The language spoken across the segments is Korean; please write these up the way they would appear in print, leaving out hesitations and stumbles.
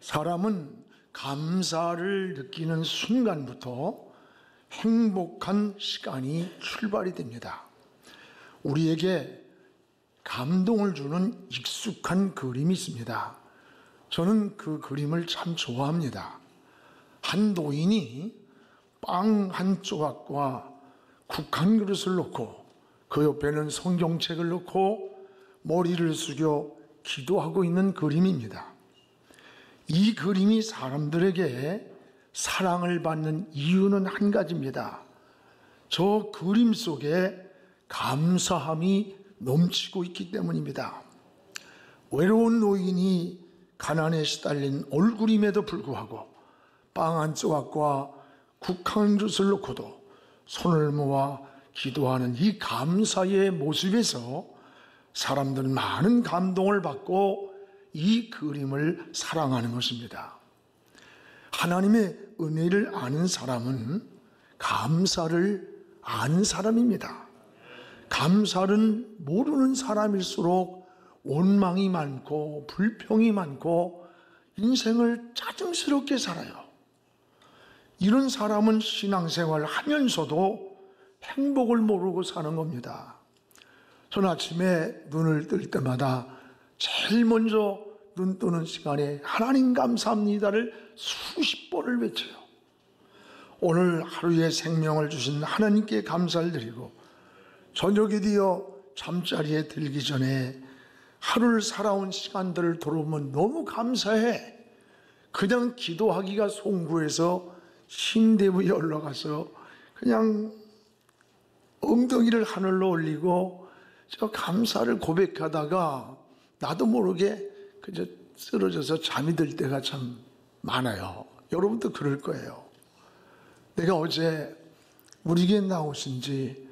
사람은 감사를 느끼는 순간부터 행복한 시간이 출발이 됩니다. 우리에게 감동을 주는 익숙한 그림이 있습니다. 저는 그 그림을 참 좋아합니다. 한 노인이 빵 한 조각과 국 한 그릇을 놓고 그 옆에는 성경책을 놓고 머리를 숙여 기도하고 있는 그림입니다. 이 그림이 사람들에게 사랑을 받는 이유는 한 가지입니다. 저 그림 속에 감사함이 넘치고 있기 때문입니다. 외로운 노인이 가난에 시달린 얼굴임에도 불구하고 빵 한 조각과 국 한 그릇을 놓고도 손을 모아 기도하는 이 감사의 모습에서 사람들은 많은 감동을 받고 이 그림을 사랑하는 것입니다. 하나님의 은혜를 아는 사람은 감사를 아는 사람입니다. 감사는 모르는 사람일수록 원망이 많고 불평이 많고 인생을 짜증스럽게 살아요. 이런 사람은 신앙생활을 하면서도 행복을 모르고 사는 겁니다. 저는 아침에 눈을 뜰 때마다 제일 먼저 눈 뜨는 시간에 하나님 감사합니다를 수십 번을 외쳐요. 오늘 하루의 생명을 주신 하나님께 감사를 드리고 저녁이 되어 잠자리에 들기 전에 하루를 살아온 시간들을 돌아보면 너무 감사해. 그냥 기도하기가 송구해서 침대 위에 올라가서 그냥 엉덩이를 하늘로 올리고 저 감사를 고백하다가 나도 모르게 그저 쓰러져서 잠이 들 때가 참 많아요. 여러분도 그럴 거예요. 내가 어제 우리 교회 나오신 지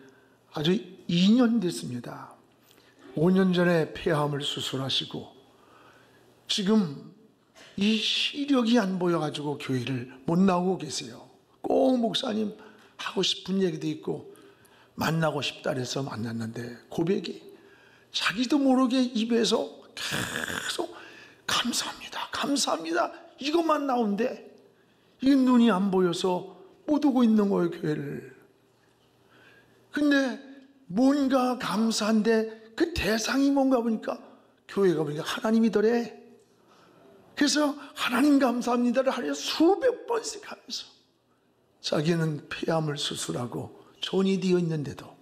아주 2년 됐습니다. 5년 전에 폐암을 수술하시고 지금 이 시력이 안 보여가지고 교회를 못 나오고 계세요. 꼭 목사님 하고 싶은 얘기도 있고 만나고 싶다 해서 만났는데 고백이 자기도 모르게 입에서 계속 감사합니다, 감사합니다 이것만 나오는데 이 눈이 안 보여서 못 오고 있는 거예요, 교회를. 근데 뭔가 감사한데 그 대상이 뭔가 보니까 교회가 보니까 하나님이더래. 그래서 하나님 감사합니다를 하루에 수백 번씩 하면서 자기는 폐암을 수술하고 전이 되어 있는데도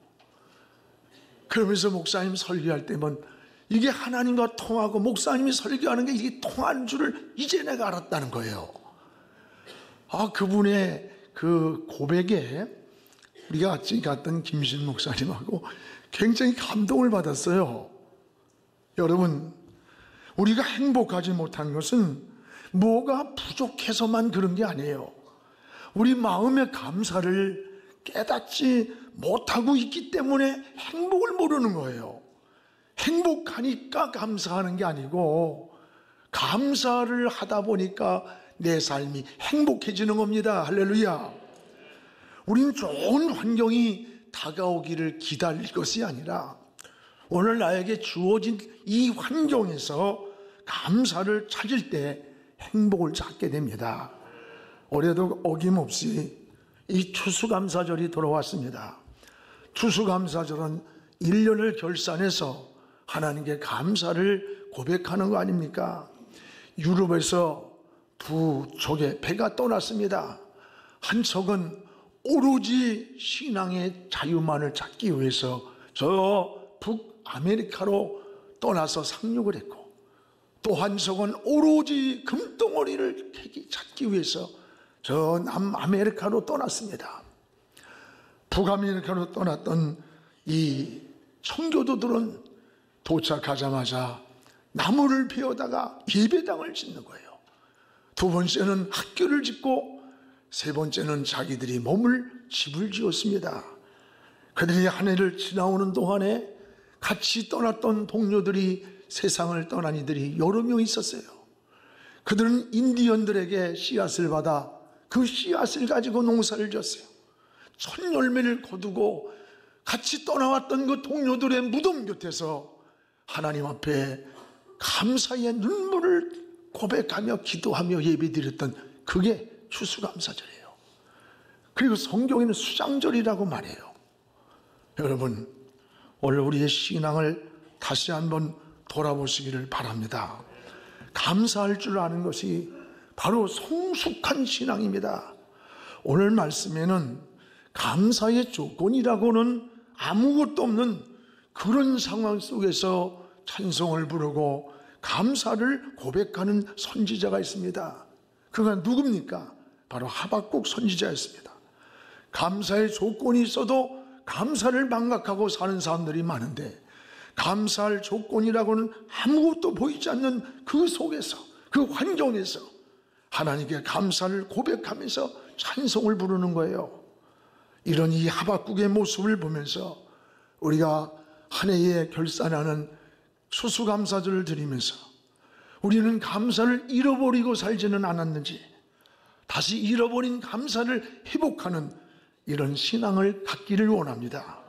그러면서 목사님 설교할 때면 이게 하나님과 통하고 목사님이 설교하는 게 이게 통하는 줄을 이제 내가 알았다는 거예요. 그분의 그 고백에 우리가 같이 갔던 김신 목사님하고 굉장히 감동을 받았어요. 여러분, 우리가 행복하지 못한 것은 뭐가 부족해서만 그런 게 아니에요. 우리 마음의 감사를 깨닫지 못하고 있기 때문에 행복을 모르는 거예요. 행복하니까 감사하는 게 아니고 감사를 하다 보니까 내 삶이 행복해지는 겁니다. 할렐루야. 우리는 좋은 환경이 다가오기를 기다릴 것이 아니라 오늘 나에게 주어진 이 환경에서 감사를 찾을 때 행복을 찾게 됩니다. 올해도 어김없이 이 추수감사절이 돌아왔습니다. 추수감사절은 1년을 결산해서 하나님께 감사를 고백하는 거 아닙니까? 유럽에서 두 족의 배가 떠났습니다. 한 척은 오로지 신앙의 자유만을 찾기 위해서 저 북아메리카로 떠나서 상륙을 했고, 또 한 척은 오로지 금덩어리를 찾기 위해서 저 남아메리카로 떠났습니다. 북아메리카로 떠났던 이 청교도들은 도착하자마자 나무를 베어다가 예배당을 짓는 거예요. 두 번째는 학교를 짓고 세 번째는 자기들이 머물 집을 지었습니다. 그들이 한 해를 지나오는 동안에 같이 떠났던 동료들이 세상을 떠난 이들이 여러 명 있었어요. 그들은 인디언들에게 씨앗을 받아 그 씨앗을 가지고 농사를 지었어요. 첫 열매를 거두고 같이 떠나왔던 그 동료들의 무덤 곁에서 하나님 앞에 감사의 눈물을 고백하며 기도하며 예배드렸던 그게 추수감사절이에요. 그리고 성경에는 수장절이라고 말해요. 여러분, 오늘 우리의 신앙을 다시 한번 돌아보시기를 바랍니다. 감사할 줄 아는 것이 바로 성숙한 신앙입니다. 오늘 말씀에는 감사의 조건이라고는 아무것도 없는 그런 상황 속에서 찬송을 부르고 감사를 고백하는 선지자가 있습니다. 그가 누굽니까? 바로 하박국 선지자였습니다. 감사의 조건이 있어도 감사를 망각하고 사는 사람들이 많은데, 감사할 조건이라고는 아무것도 보이지 않는 그 속에서, 그 환경에서 하나님께 감사를 고백하면서 찬송을 부르는 거예요. 이런 이 하박국의 모습을 보면서 우리가 한 해에 결산하는 추수감사절을 드리면서 우리는 감사를 잃어버리고 살지는 않았는지, 다시 잃어버린 감사를 회복하는 이런 신앙을 갖기를 원합니다.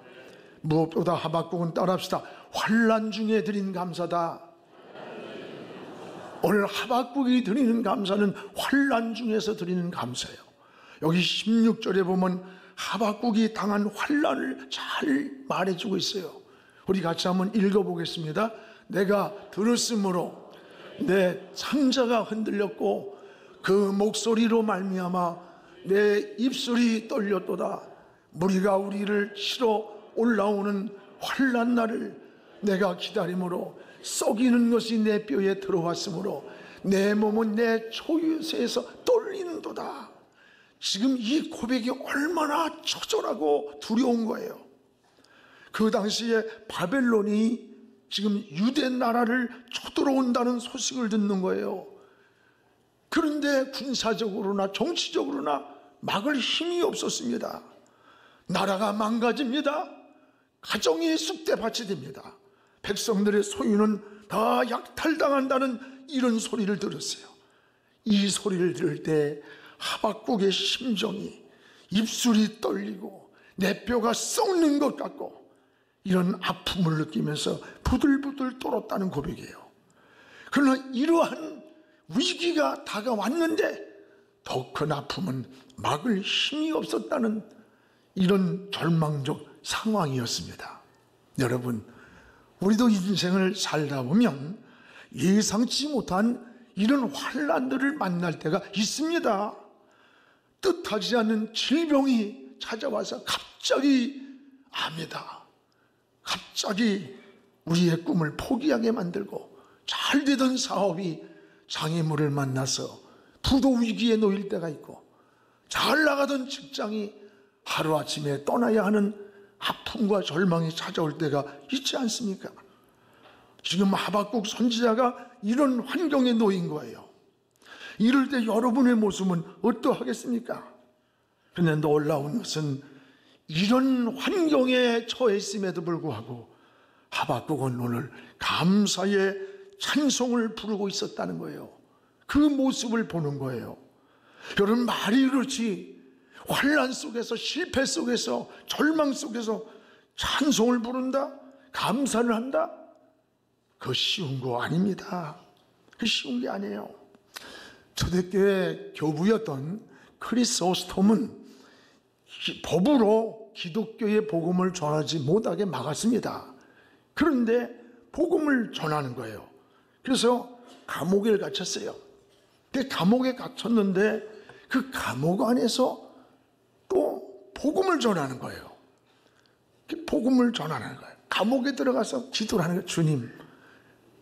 무엇보다 하박국은 따라합시다. 환난 중에 드린 감사다. 오늘 하박국이 드리는 감사는 환난 중에서 드리는 감사예요. 여기 16절에 보면 하박국이 당한 환난을 잘 말해주고 있어요. 우리 같이 한번 읽어보겠습니다. 내가 들었으므로 내 창자가 흔들렸고 그 목소리로 말미암아 내 입술이 떨렸도다. 무리가 우리를 치러 올라오는 환난 날을 내가 기다림으로 썩이는 것이 내 뼈에 들어왔으므로 내 몸은 내 초유세에서 떨리는도다. 지금 이 고백이 얼마나 처절하고 두려운 거예요. 그 당시에 바벨론이 지금 유대 나라를 쳐들어온다는 소식을 듣는 거예요. 그런데 군사적으로나 정치적으로나 막을 힘이 없었습니다. 나라가 망가집니다. 가정이 쑥대밭이 됩니다. 백성들의 소유는 다 약탈당한다는 이런 소리를 들었어요. 이 소리를 들을 때 하박국의 심정이, 입술이 떨리고 내 뼈가 썩는 것 같고 이런 아픔을 느끼면서 부들부들 떨었다는 고백이에요. 그러나 이러한 위기가 다가왔는데 더 큰 아픔은 막을 힘이 없었다는 이런 절망적 상황이었습니다. 여러분, 우리도 인생을 살다 보면 예상치 못한 이런 환난들을 만날 때가 있습니다. 뜻하지 않는 질병이 찾아와서 갑자기 암이다, 갑자기 우리의 꿈을 포기하게 만들고, 잘 되던 사업이 장애물을 만나서 부도 위기에 놓일 때가 있고, 잘 나가던 직장이 하루아침에 떠나야 하는 아픔과 절망이 찾아올 때가 있지 않습니까? 지금 하박국 선지자가 이런 환경에 놓인 거예요. 이럴 때 여러분의 모습은 어떠하겠습니까? 그런데 놀라운 것은 이런 환경에 처했음에도 불구하고 하박국은 오늘 감사의 찬송을 부르고 있었다는 거예요. 그 모습을 보는 거예요. 여러분, 말이 그렇지 환난 속에서, 실패 속에서, 절망 속에서 찬송을 부른다, 감사를 한다, 그거 쉬운 거 아닙니다. 그 쉬운 게 아니에요. 초대교회 교부였던 크리소스톰은 법으로 기독교의 복음을 전하지 못하게 막았습니다. 그런데 복음을 전하는 거예요. 그래서 감옥에 갇혔어요. 근데 감옥에 갇혔는데 그 감옥 안에서 또 복음을 전하는 거예요. 복음을 전하는 거예요. 감옥에 들어가서 기도를 하는 거예요. 주님,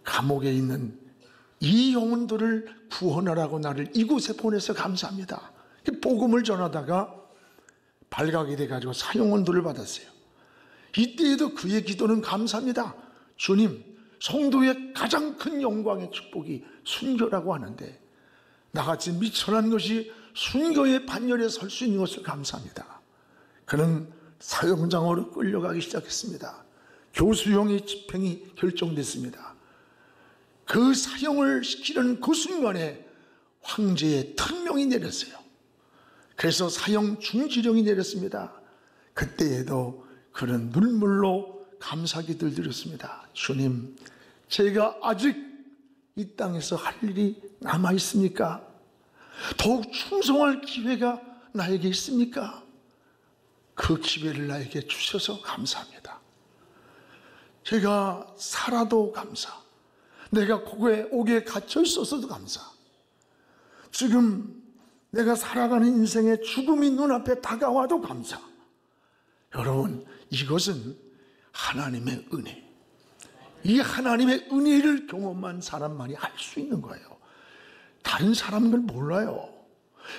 감옥에 있는 이 영혼들을 구원하라고 나를 이곳에 보내서 감사합니다. 복음을 전하다가 발각이 돼가지고 사형원도를 받았어요. 이때에도 그의 기도는 감사합니다. 주님, 성도의 가장 큰 영광의 축복이 순교라고 하는데 나같이 미천한 것이 순교의 반열에 설 수 있는 것을 감사합니다. 그는 사형장으로 끌려가기 시작했습니다. 교수형의 집행이 결정됐습니다. 그 사형을 시키려는 그 순간에 황제의 특명이 내렸어요. 그래서 사형 중지령이 내렸습니다. 그때에도 그는 눈물로 감사기도를 드렸습니다. 주님, 제가 아직 이 땅에서 할 일이 남아 있습니까? 더욱 충성할 기회가 나에게 있습니까? 그 기회를 나에게 주셔서 감사합니다. 제가 살아도 감사, 내가 옥에 갇혀 있어서도 감사, 지금 내가 살아가는 인생의 죽음이 눈앞에 다가와도 감사. 여러분, 이것은 하나님의 은혜, 이 하나님의 은혜를 경험한 사람만이 할 수 있는 거예요. 다른 사람들은 몰라요.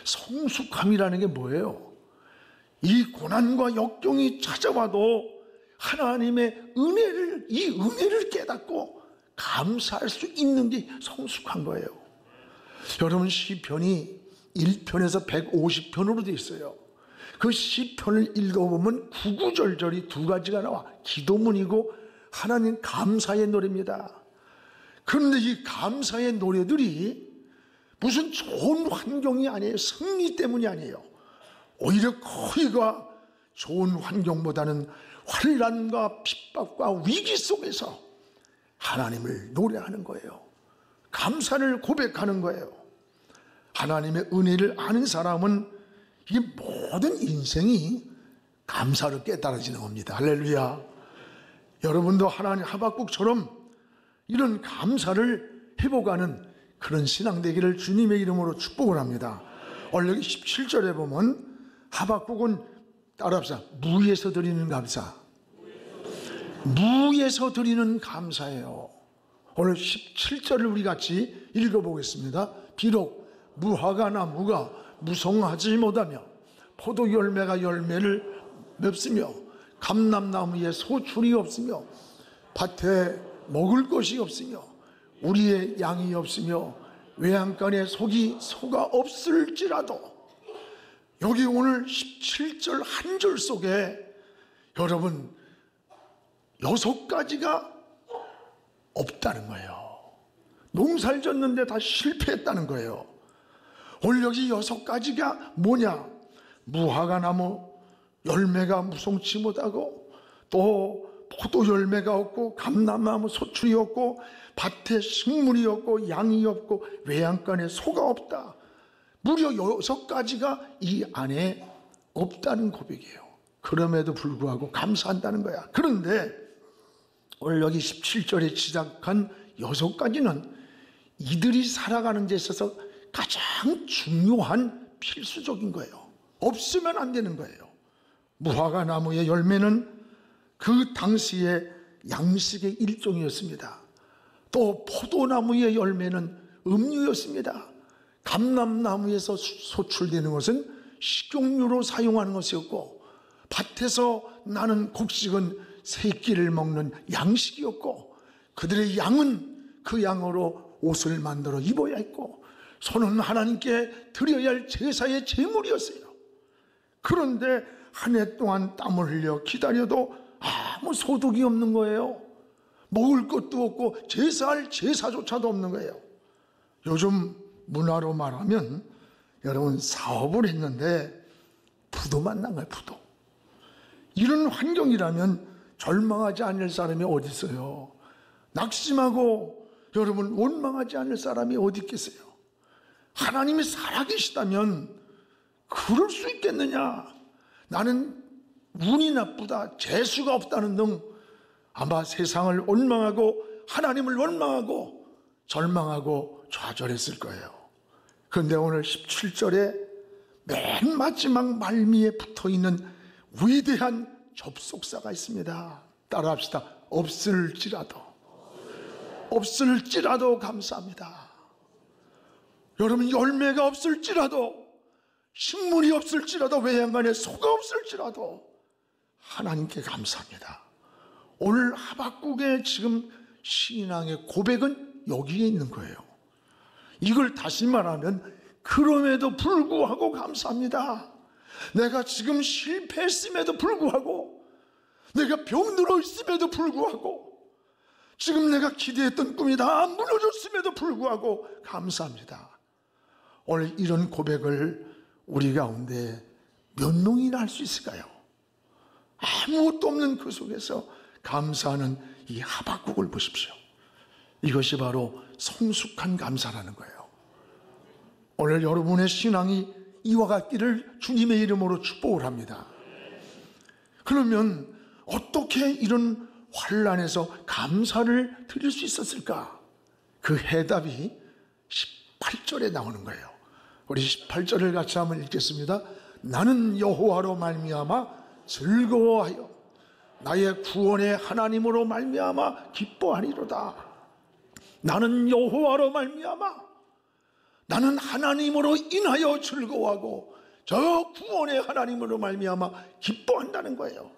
성숙함이라는 게 뭐예요? 이 고난과 역경이 찾아와도 하나님의 은혜를, 이 은혜를 깨닫고 감사할 수 있는 게 성숙한 거예요. 여러분, 시편이 1편에서 150편으로 되어 있어요. 그 시편을 읽어보면 구구절절이 두 가지가 나와. 기도문이고 하나님 감사의 노래입니다. 그런데 이 감사의 노래들이 무슨 좋은 환경이 아니에요. 승리 때문이 아니에요. 오히려 거의가 좋은 환경보다는 환난과 핍박과 위기 속에서 하나님을 노래하는 거예요. 감사를 고백하는 거예요. 하나님의 은혜를 아는 사람은 이 모든 인생이 감사로 깨달아지는 겁니다. 할렐루야. 여러분도 하나님 하박국처럼 이런 감사를 회복하는 그런 신앙 되기를 주님의 이름으로 축복을 합니다. 오늘 여기 17절에 보면 하박국은 따라합시다. 무에서 드리는 감사. 무에서 드리는 감사예요. 오늘 17절을 우리 같이 읽어보겠습니다. 비록 무화과 나무가 무성하지 못하며 포도 열매가 열매를 맺으며 감람나무에 소출이 없으며 밭에 먹을 것이 없으며 우리의 양이 없으며 외양간에 소가 없을지라도, 여기 오늘 17절 한 절 속에 여러분 6가지가 없다는 거예요. 농사를 졌는데 다 실패했다는 거예요. 오늘 여기 6가지가 뭐냐? 무화과 나무 열매가 무성치 못하고, 또 포도 열매가 없고, 감람나무 소출이 없고, 밭에 식물이 없고, 양이 없고, 외양간에 소가 없다. 무려 6가지가 이 안에 없다는 고백이에요. 그럼에도 불구하고 감사한다는 거야. 그런데 오늘 여기 17절에 시작한 6가지는 이들이 살아가는 데 있어서 가장 중요한 필수적인 거예요. 없으면 안 되는 거예요. 무화과 나무의 열매는 그 당시의 양식의 일종이었습니다. 또 포도나무의 열매는 음료였습니다. 감람나무에서 소출되는 것은 식용유로 사용하는 것이었고, 밭에서 나는 곡식은 새끼를 먹는 양식이었고, 그들의 양은 그 양으로 옷을 만들어 입어야 했고, 소는 하나님께 드려야 할 제사의 제물이었어요. 그런데 한 해 동안 땀을 흘려 기다려도 아무 소득이 없는 거예요. 먹을 것도 없고 제사할 제사조차도 없는 거예요. 요즘 문화로 말하면 여러분 사업을 했는데 부도만 난 거예요. 부도. 이런 환경이라면 절망하지 않을 사람이 어디 있어요? 낙심하고 여러분 원망하지 않을 사람이 어디 있겠어요? 하나님이 살아계시다면 그럴 수 있겠느냐? 나는 운이 나쁘다, 재수가 없다는 등 아마 세상을 원망하고 하나님을 원망하고 절망하고 좌절했을 거예요. 그런데 오늘 17절에 맨 마지막 말미에 붙어있는 위대한 접속사가 있습니다. 따라합시다. 없을지라도 감사합니다. 여러분, 열매가 없을지라도, 식물이 없을지라도, 외양간에 소가 없을지라도 하나님께 감사합니다. 오늘 하박국의 지금 신앙의 고백은 여기에 있는 거예요. 이걸 다시 말하면 그럼에도 불구하고 감사합니다. 내가 지금 실패했음에도 불구하고, 내가 병들어 있음에도 불구하고, 지금 내가 기대했던 꿈이 다 무너졌음에도 불구하고 감사합니다. 오늘 이런 고백을 우리 가운데 몇 명이나 할 수 있을까요? 아무것도 없는 그 속에서 감사하는 이 하박국을 보십시오. 이것이 바로 성숙한 감사라는 거예요. 오늘 여러분의 신앙이 이와 같기를 주님의 이름으로 축복을 합니다. 그러면 어떻게 이런 환난에서 감사를 드릴 수 있었을까? 그 해답이 18절에 나오는 거예요. 우리 18절을 같이 한번 읽겠습니다. 나는 여호와로 말미암아 즐거워하여 나의 구원의 하나님으로 말미암아 기뻐하리로다. 나는 여호와로 말미암아, 나는 하나님으로 인하여 즐거워하고 저 구원의 하나님으로 말미암아 기뻐한다는 거예요.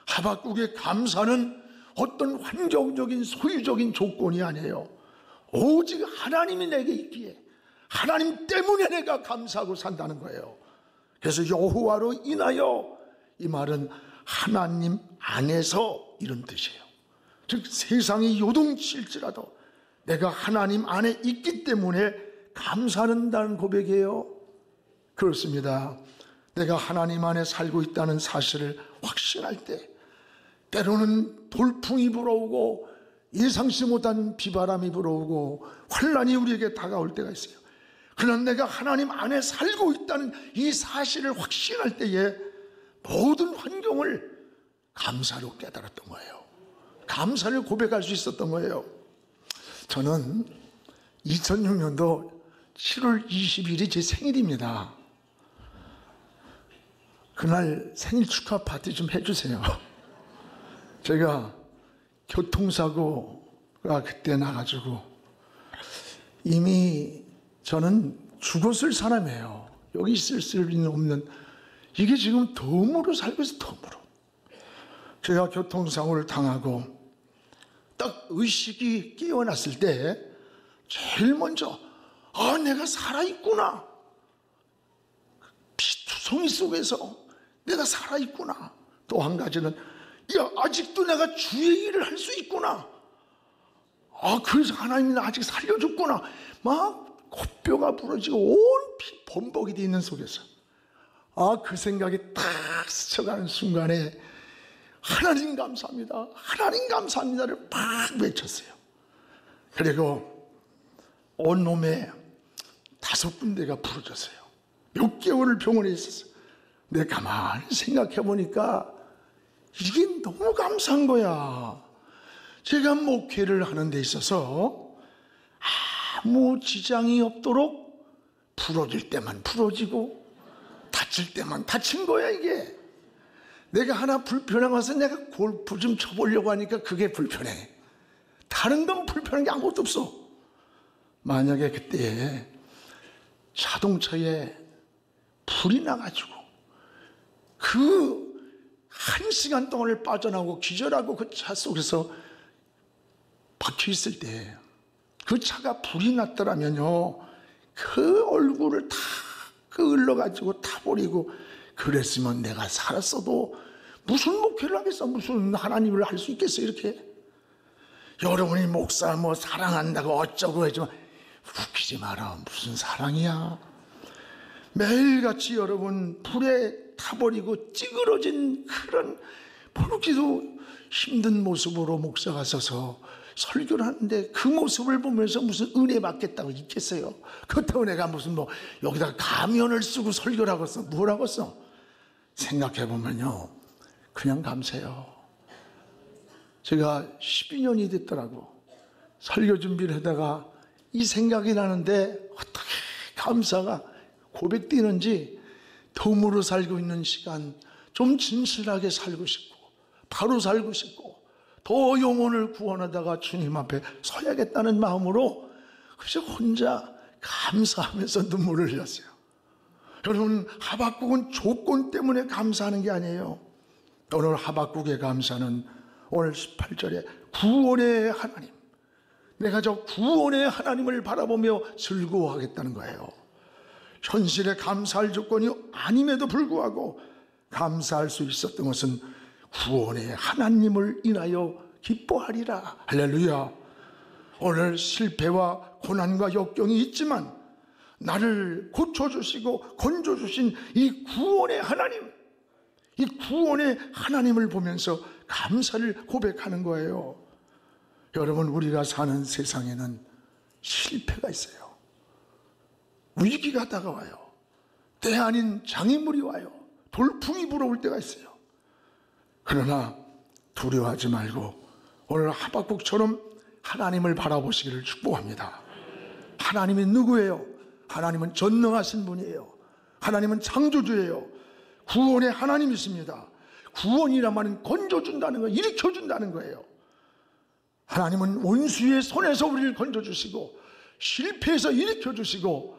하박국의 감사는 어떤 환경적인 소유적인 조건이 아니에요. 오직 하나님이 내게 있기에 하나님 때문에 내가 감사하고 산다는 거예요. 그래서 여호와로 인하여, 이 말은 하나님 안에서 이런 뜻이에요. 즉 세상이 요동칠지라도 내가 하나님 안에 있기 때문에 감사한다는 고백이에요. 그렇습니다. 내가 하나님 안에 살고 있다는 사실을 확신할 때, 때로는 돌풍이 불어오고 예상치 못한 비바람이 불어오고 환난이 우리에게 다가올 때가 있어요. 그러나 내가 하나님 안에 살고 있다는 이 사실을 확신할 때에 모든 환경을 감사로 깨달았던 거예요. 감사를 고백할 수 있었던 거예요. 저는 2006년도 7월 20일이 제 생일입니다. 그날 생일 축하 파티 좀 해주세요. 제가 교통사고가 그때 나가지고 이미 저는 죽었을 사람이에요. 여기 있을 수는 없는, 이게 지금 덤으로 살고 있어요. 덤으로. 제가 교통사고를 당하고 딱 의식이 깨어났을 때 제일 먼저 내가 살아있구나, 피투성이 속에서 내가 살아있구나. 또 한 가지는 아직도 내가 주의 일을 할 수 있구나. 그래서 하나님이 나 아직 살려줬구나. 막 코뼈가 부러지고 온 피 범벅이 되어 있는 속에서 그 생각이 딱 스쳐가는 순간에 하나님 감사합니다, 하나님 감사합니다를 막 외쳤어요. 그리고 온몸에 5군데가 부러졌어요. 6개월을 병원에 있었어요. 내가 가만히 생각해 보니까 이게 너무 감사한 거야. 제가 목회를 하는 데 있어서 아무 지장이 없도록 부러질 때만 부러지고 다칠 때만 다친 거야. 이게 내가 하나 불편한 것은 내가 골프 좀 쳐보려고 하니까 그게 불편해. 다른 건 불편한 게 아무것도 없어. 만약에 그때 자동차에 불이 나가지고 그 1시간 동안을 빠져나오고 기절하고 그 차 속에서 박혀 있을 때 그 차가 불이 났더라면요, 그 얼굴을 다 끌러가지고 타버리고 그랬으면 내가 살았어도 무슨 목회를 하겠어, 무슨 하나님을 할 수 있겠어. 이렇게 여러분이 목사 사랑한다고 어쩌고 하지만 웃기지 마라. 무슨 사랑이야. 매일같이 여러분 불에 타버리고 찌그러진 그런 보기도 힘든 모습으로 목사가 서서 설교를 하는데 그 모습을 보면서 무슨 은혜 받겠다고 있겠어요? 그렇다고 내가 무슨 여기다가 가면을 쓰고 설교를 하고 써. 뭐라고 써? 생각해보면요, 그냥 감사해요. 제가 12년이 됐더라고. 설교 준비를 하다가 이 생각이 나는데 어떻게 감사가 고백되는지, 덤으로 살고 있는 시간 좀 진실하게 살고 싶고 바로 살고 싶고 더 영혼을 구원하다가 주님 앞에 서야겠다는 마음으로 그래서 혼자 감사하면서 눈물을 흘렸어요. 여러분, 하박국은 조건 때문에 감사하는 게 아니에요. 오늘 하박국의 감사는 오늘 18절에 구원의 하나님, 내가 저 구원의 하나님을 바라보며 즐거워하겠다는 거예요. 현실에 감사할 조건이 아님에도 불구하고 감사할 수 있었던 것은 구원의 하나님을 인하여 기뻐하리라. 할렐루야. 오늘 실패와 고난과 역경이 있지만 나를 고쳐주시고 건져주신 이 구원의 하나님, 이 구원의 하나님을 보면서 감사를 고백하는 거예요. 여러분, 우리가 사는 세상에는 실패가 있어요. 위기가 다가와요. 때 아닌 장애물이 와요. 돌풍이 불어올 때가 있어요. 그러나 두려워하지 말고 오늘 하박국처럼 하나님을 바라보시기를 축복합니다. 하나님이 누구예요? 하나님은 전능하신 분이에요. 하나님은 창조주예요. 구원의 하나님이십니다. 구원이란 말은 건져준다는 거예요. 일으켜준다는 거예요. 하나님은 원수의 손에서 우리를 건져주시고 실패해서 일으켜주시고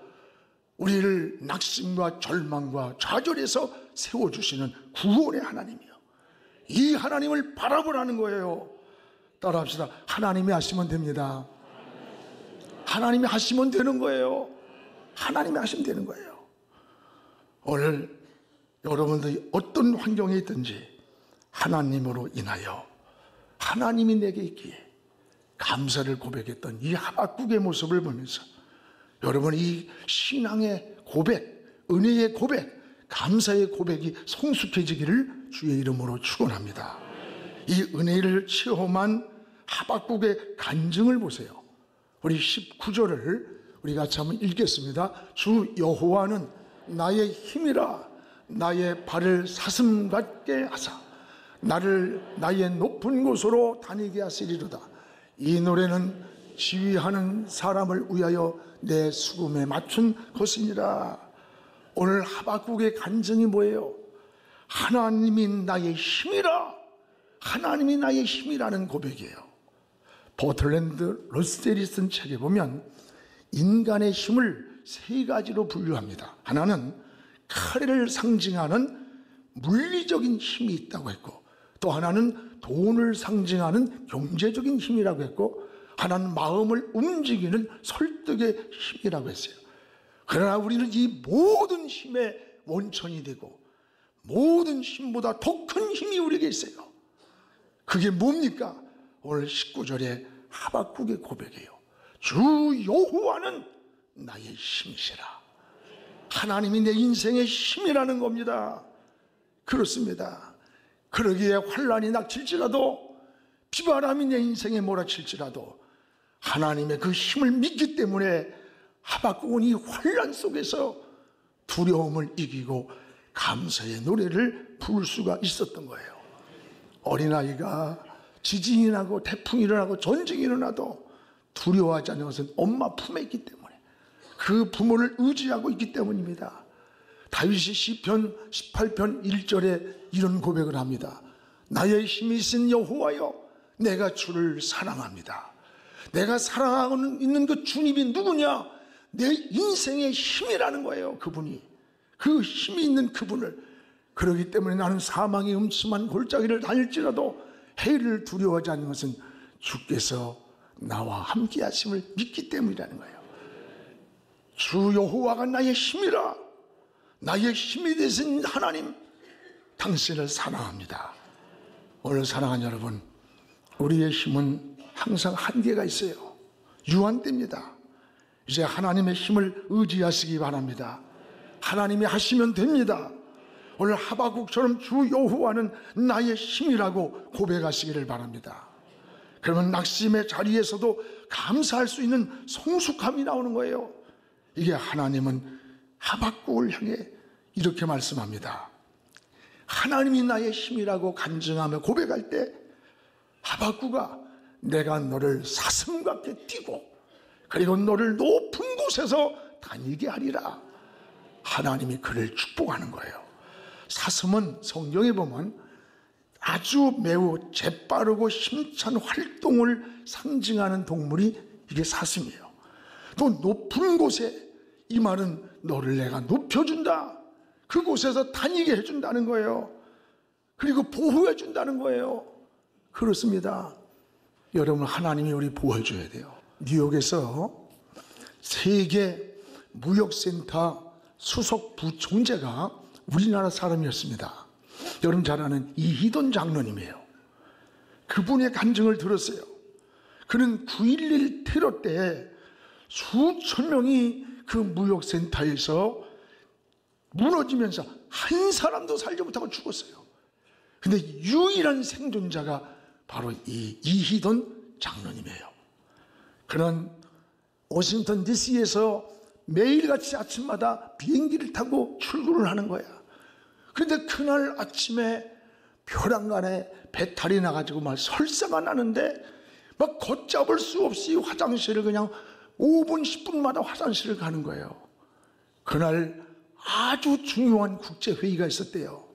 우리를 낙심과 절망과 좌절에서 세워주시는 구원의 하나님이요. 이 하나님을 바라보라는 거예요. 따라합시다. 하나님이 하시면 됩니다. 하나님이 하시면 되는 거예요. 하나님이 하시면 되는 거예요. 오늘 여러분들이 어떤 환경에 있든지 하나님으로 인하여 하나님이 내게 있기에 감사를 고백했던 이 하박국의 모습을 보면서 여러분, 이 신앙의 고백, 은혜의 고백, 감사의 고백이 성숙해지기를 주의 이름으로 축원합니다. 이 은혜를 체험한 하박국의 간증을 보세요. 우리 19절을 우리 같이 한번 읽겠습니다. 주 여호와는 나의 힘이라 나의 발을 사슴 같게 하사 나를 나의 높은 곳으로 다니게 하시리로다. 이 노래는 지휘하는 사람을 위하여 내 수금에 맞춘 것이니라. 오늘 하박국의 간증이 뭐예요? 하나님이 나의 힘이라. 하나님이 나의 힘이라는 고백이에요. 버틀랜드 러셀이 쓴 책에 보면 인간의 힘을 세 가지로 분류합니다. 하나는 칼을 상징하는 물리적인 힘이 있다고 했고, 또 하나는 돈을 상징하는 경제적인 힘이라고 했고, 하나는 마음을 움직이는 설득의 힘이라고 했어요. 그러나 우리는 이 모든 힘의 원천이 되고 모든 힘보다 더 큰 힘이 우리에게 있어요. 그게 뭡니까? 오늘 19절에 하박국의 고백이에요. 주 여호와는 나의 힘이시라. 하나님이 내 인생의 힘이라는 겁니다. 그렇습니다. 그러기에 환난이 닥칠지라도 비바람이 내 인생에 몰아칠지라도 하나님의 그 힘을 믿기 때문에 하박국은 이 환난 속에서 두려움을 이기고 감사의 노래를 부를 수가 있었던 거예요. 어린아이가 지진이 나고 태풍이 일어나고 전쟁이 일어나도 두려워하지 않는 것은 엄마 품에 있기 때문에, 그 부모를 의지하고 있기 때문입니다. 다윗이 시편 18편 1절에 이런 고백을 합니다. 나의 힘이신 여호와여, 내가 주를 사랑합니다. 내가 사랑하고 있는 그 주님이 누구냐? 내 인생의 힘이라는 거예요. 그분이, 그 힘이 있는 그분을. 그렇기 때문에 나는 사망의 음침한 골짜기를 다닐지라도 해를 두려워하지 않는 것은 주께서 나와 함께 하심을 믿기 때문이라는 거예요. 주 여호와가 나의 힘이라. 나의 힘이 되신 하나님, 당신을 사랑합니다. 오늘 사랑하는 여러분, 우리의 힘은 항상 한계가 있어요. 유한됩니다. 이제 하나님의 힘을 의지하시기 바랍니다. 하나님이 하시면 됩니다. 오늘 하박국처럼 주 여호와는 나의 힘이라고 고백하시기를 바랍니다. 그러면 낙심의 자리에서도 감사할 수 있는 성숙함이 나오는 거예요. 이게 하나님은 하박국을 향해 이렇게 말씀합니다. 하나님이 나의 힘이라고 간증하며 고백할 때 하박국아, 내가 너를 사슴같게 띄고 그리고 너를 높은 곳에서 다니게 하리라. 하나님이 그를 축복하는 거예요. 사슴은 성경에 보면 아주 매우 재빠르고 힘찬 활동을 상징하는 동물이 이게 사슴이에요. 또 높은 곳에, 이 말은 너를 내가 높여준다. 그곳에서 다니게 해준다는 거예요. 그리고 보호해준다는 거예요. 그렇습니다. 여러분, 하나님이 우리 보호해줘야 돼요. 뉴욕에서 세계 무역센터 수석 부총재가 우리나라 사람이었습니다. 여러분 잘 아는 이희돈 장로님이에요. 그분의 간증을 들었어요. 그는 9.11 테러 때 수천 명이 그 무역센터에서 무너지면서 한 사람도 살지 못하고 죽었어요. 근데 유일한 생존자가 바로 이 이희돈 장로님이에요. 그는 워싱턴 DC에서 매일같이 아침마다 비행기를 타고 출근을 하는 거야. 그런데 그날 아침에 벼랑간에 배탈이 나가지고 막 설사가 나는데 막 걷잡을 수 없이 화장실을 그냥 5분 10분마다 화장실을 가는 거예요. 그날 아주 중요한 국제회의가 있었대요.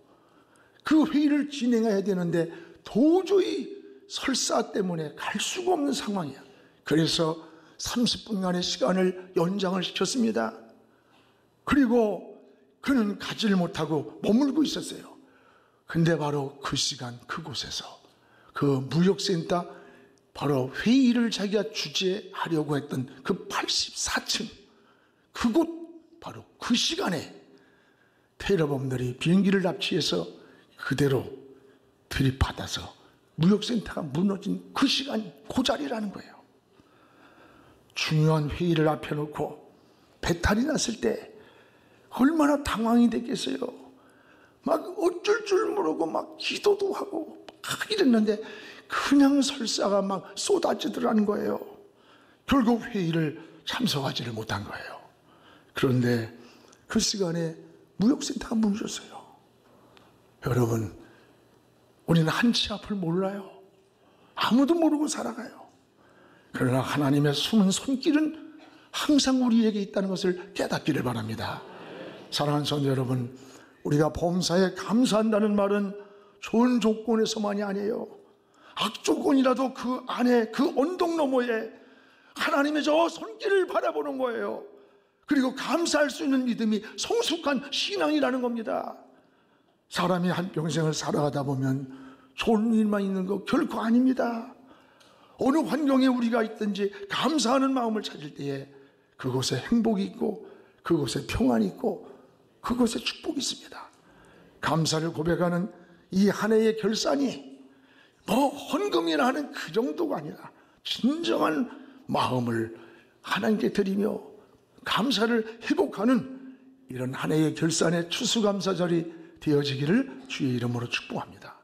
그 회의를 진행해야 되는데 도저히 설사 때문에 갈 수가 없는 상황이야. 그래서 30분간의 시간을 연장을 시켰습니다. 그리고 그는 가지를 못하고 머물고 있었어요. 근데 바로 그 시간 그곳에서 그 무역센터 바로 회의를 자기가 주재하려고 했던 그 84층 그곳 바로 그 시간에 테러범들이 비행기를 납치해서 그대로 들이받아서 무역센터가 무너진 그 시간 그 자리라는 거예요. 중요한 회의를 앞에 놓고 배탈이 났을 때 얼마나 당황이 됐겠어요. 막 어쩔 줄 모르고 막 기도도 하고 막 이랬는데 그냥 설사가 막 쏟아지더라는 거예요. 결국 회의를 참석하지를 못한 거예요. 그런데 그 시간에 무역센터가 무너졌어요. 여러분, 우리는 한치 앞을 몰라요. 아무도 모르고 살아가요. 그러나 하나님의 숨은 손길은 항상 우리에게 있다는 것을 깨닫기를 바랍니다. 사랑하는 성도 여러분, 우리가 범사에 감사한다는 말은 좋은 조건에서만이 아니에요. 악조건이라도 그 안에 그 언덕 너머에 하나님의 저 손길을 바라보는 거예요. 그리고 감사할 수 있는 믿음이 성숙한 신앙이라는 겁니다. 사람이 한평생을 살아가다 보면 좋은 일만 있는 거 결코 아닙니다. 어느 환경에 우리가 있든지 감사하는 마음을 찾을 때에 그곳에 행복이 있고 그곳에 평안이 있고 그곳에 축복이 있습니다. 감사를 고백하는 이 한 해의 결산이 뭐 헌금이나 하는 그 정도가 아니라 진정한 마음을 하나님께 드리며 감사를 회복하는 이런 한 해의 결산의 추수감사절이 되어지기를 주의 이름으로 축복합니다.